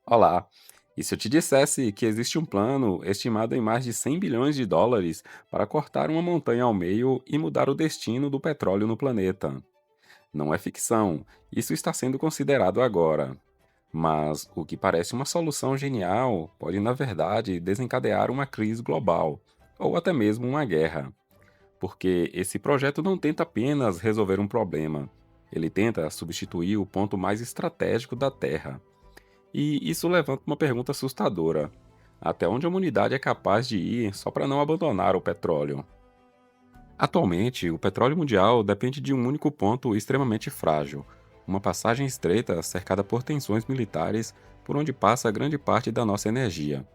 Olá! E se eu te dissesse que existe um plano estimado em mais de 100 bilhões de dólares para cortar uma montanha ao meio e mudar o destino do petróleo no planeta? Não é ficção, isso está sendo considerado agora. Mas o que parece uma solução genial pode, na verdade, desencadear uma crise global, ou até mesmo uma guerra. Porque esse projeto não tenta apenas resolver um problema, ele tenta substituir o ponto mais estratégico da Terra. E isso levanta uma pergunta assustadora: até onde a humanidade é capaz de ir só para não abandonar o petróleo? Atualmente, o petróleo mundial depende de um único ponto extremamente frágil, uma passagem estreita cercada por tensões militares por onde passa grande parte da nossa energia.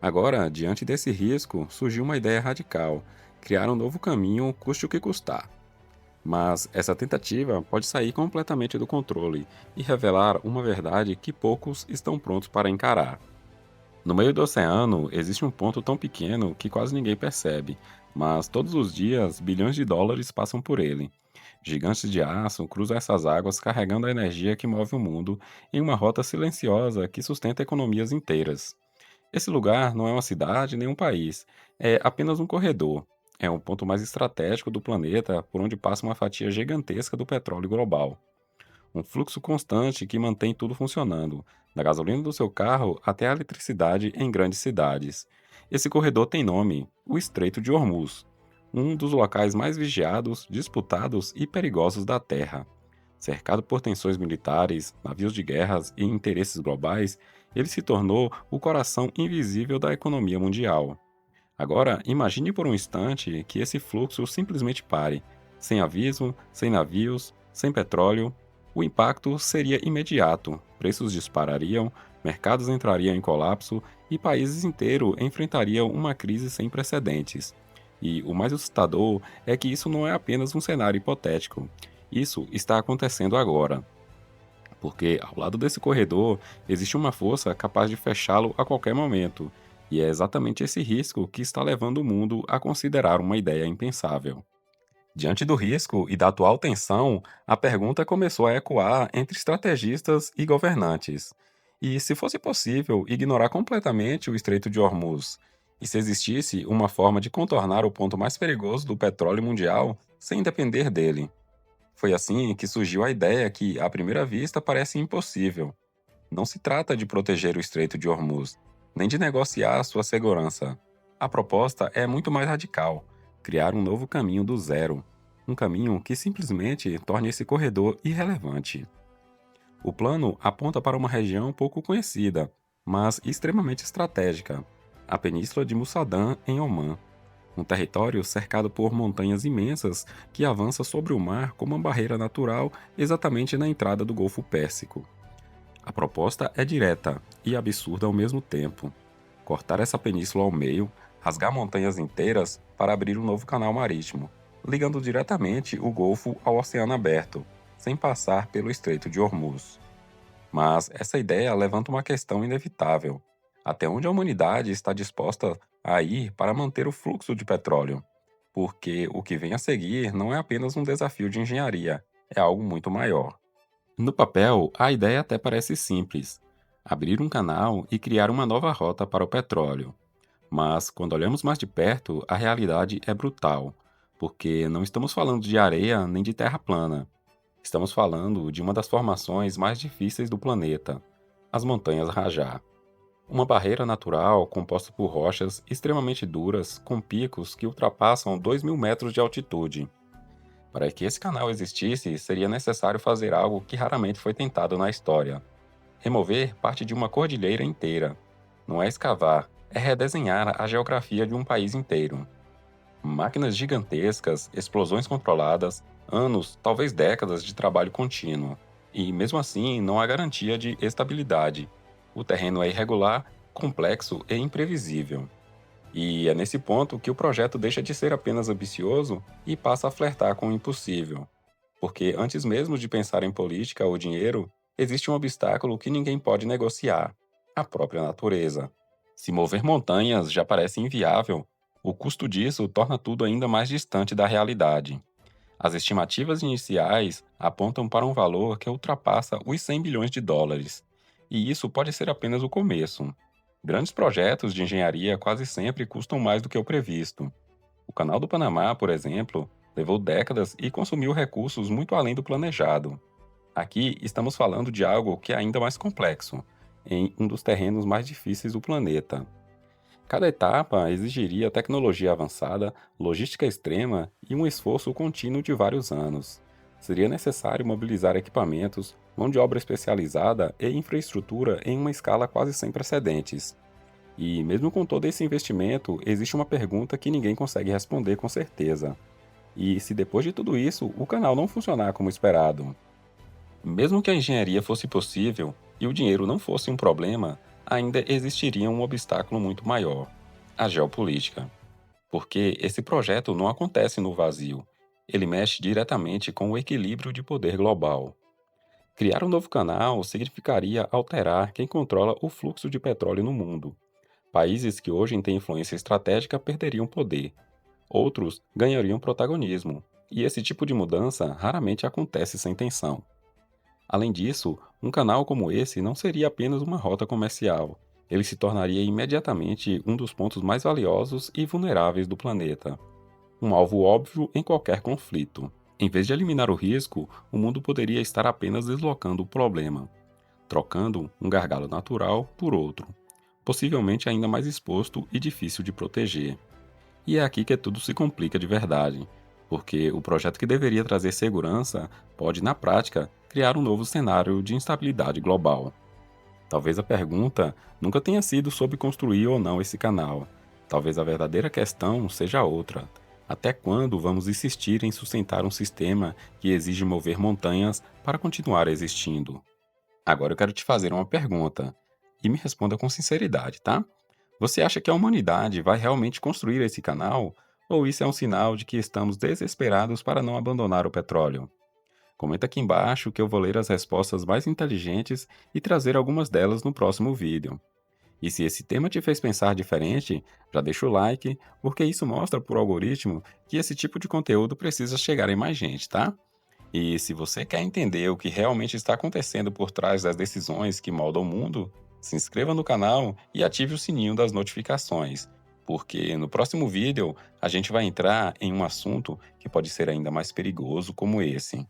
Agora, diante desse risco, surgiu uma ideia radical: criar um novo caminho, custe o que custar. Mas essa tentativa pode sair completamente do controle e revelar uma verdade que poucos estão prontos para encarar. No meio do oceano existe um ponto tão pequeno que quase ninguém percebe, mas todos os dias bilhões de dólares passam por ele. Gigantes de aço cruzam essas águas carregando a energia que move o mundo em uma rota silenciosa que sustenta economias inteiras. Esse lugar não é uma cidade nem um país, é apenas um corredor. É um ponto mais estratégico do planeta por onde passa uma fatia gigantesca do petróleo global. Um fluxo constante que mantém tudo funcionando, da gasolina do seu carro até a eletricidade em grandes cidades. Esse corredor tem nome: o Estreito de Hormuz, um dos locais mais vigiados, disputados e perigosos da Terra. Cercado por tensões militares, navios de guerras e interesses globais, ele se tornou o coração invisível da economia mundial. Agora, imagine por um instante que esse fluxo simplesmente pare, sem aviso, sem navios, sem petróleo. O impacto seria imediato: preços disparariam, mercados entrariam em colapso e países inteiros enfrentariam uma crise sem precedentes. E o mais assustador é que isso não é apenas um cenário hipotético. Isso está acontecendo agora, porque ao lado desse corredor existe uma força capaz de fechá-lo a qualquer momento, e é exatamente esse risco que está levando o mundo a considerar uma ideia impensável. Diante do risco e da atual tensão, a pergunta começou a ecoar entre estrategistas e governantes. E se fosse possível ignorar completamente o Estreito de Hormuz? E se existisse uma forma de contornar o ponto mais perigoso do petróleo mundial sem depender dele? Foi assim que surgiu a ideia que, à primeira vista, parece impossível. Não se trata de proteger o Estreito de Hormuz, nem de negociar sua segurança. A proposta é muito mais radical: criar um novo caminho do zero. Um caminho que simplesmente torne esse corredor irrelevante. O plano aponta para uma região pouco conhecida, mas extremamente estratégica: a Península de Mussadã, em Omã, um território cercado por montanhas imensas que avança sobre o mar como uma barreira natural exatamente na entrada do Golfo Pérsico. A proposta é direta e absurda ao mesmo tempo: cortar essa península ao meio, rasgar montanhas inteiras para abrir um novo canal marítimo, ligando diretamente o Golfo ao Oceano Aberto, sem passar pelo Estreito de Hormuz. Mas essa ideia levanta uma questão inevitável: até onde a humanidade está disposta a ir para manter o fluxo de petróleo? Porque o que vem a seguir não é apenas um desafio de engenharia, é algo muito maior. No papel, a ideia até parece simples: abrir um canal e criar uma nova rota para o petróleo. Mas, quando olhamos mais de perto, a realidade é brutal, porque não estamos falando de areia nem de terra plana. Estamos falando de uma das formações mais difíceis do planeta: as Montanhas Rajá. Uma barreira natural composta por rochas extremamente duras, com picos que ultrapassam 2.000 metros de altitude. Para que esse canal existisse, seria necessário fazer algo que raramente foi tentado na história: remover parte de uma cordilheira inteira. Não é escavar, é redesenhar a geografia de um país inteiro. Máquinas gigantescas, explosões controladas, anos, talvez décadas de trabalho contínuo. E mesmo assim, não há garantia de estabilidade. O terreno é irregular, complexo e imprevisível. E é nesse ponto que o projeto deixa de ser apenas ambicioso e passa a flertar com o impossível. Porque antes mesmo de pensar em política ou dinheiro, existe um obstáculo que ninguém pode negociar: a própria natureza. Se mover montanhas já parece inviável, o custo disso torna tudo ainda mais distante da realidade. As estimativas iniciais apontam para um valor que ultrapassa os 100 bilhões de dólares. E isso pode ser apenas o começo. Grandes projetos de engenharia quase sempre custam mais do que o previsto. O Canal do Panamá, por exemplo, levou décadas e consumiu recursos muito além do planejado. Aqui estamos falando de algo que é ainda mais complexo, em um dos terrenos mais difíceis do planeta. Cada etapa exigiria tecnologia avançada, logística extrema e um esforço contínuo de vários anos. Seria necessário mobilizar equipamentos, mão de obra especializada e infraestrutura em uma escala quase sem precedentes. E, mesmo com todo esse investimento, existe uma pergunta que ninguém consegue responder com certeza. E se depois de tudo isso, o canal não funcionar como esperado? Mesmo que a engenharia fosse possível e o dinheiro não fosse um problema, ainda existiria um obstáculo muito maior: a geopolítica. Porque esse projeto não acontece no vazio. Ele mexe diretamente com o equilíbrio de poder global. Criar um novo canal significaria alterar quem controla o fluxo de petróleo no mundo. Países que hoje têm influência estratégica perderiam poder, outros ganhariam protagonismo. E esse tipo de mudança raramente acontece sem tensão. Além disso, um canal como esse não seria apenas uma rota comercial. Ele se tornaria imediatamente um dos pontos mais valiosos e vulneráveis do planeta, um alvo óbvio em qualquer conflito. Em vez de eliminar o risco, o mundo poderia estar apenas deslocando o problema, trocando um gargalo natural por outro, possivelmente ainda mais exposto e difícil de proteger. E é aqui que tudo se complica de verdade, porque o projeto que deveria trazer segurança pode, na prática, criar um novo cenário de instabilidade global. Talvez a pergunta nunca tenha sido sobre construir ou não esse canal. Talvez a verdadeira questão seja outra. Até quando vamos insistir em sustentar um sistema que exige mover montanhas para continuar existindo? Agora eu quero te fazer uma pergunta, e me responda com sinceridade, tá? Você acha que a humanidade vai realmente construir esse canal? Ou isso é um sinal de que estamos desesperados para não abandonar o petróleo? Comenta aqui embaixo que eu vou ler as respostas mais inteligentes e trazer algumas delas no próximo vídeo. E se esse tema te fez pensar diferente, já deixa o like, porque isso mostra para o algoritmo que esse tipo de conteúdo precisa chegar em mais gente, tá? E se você quer entender o que realmente está acontecendo por trás das decisões que moldam o mundo, se inscreva no canal e ative o sininho das notificações, porque no próximo vídeo a gente vai entrar em um assunto que pode ser ainda mais perigoso como esse.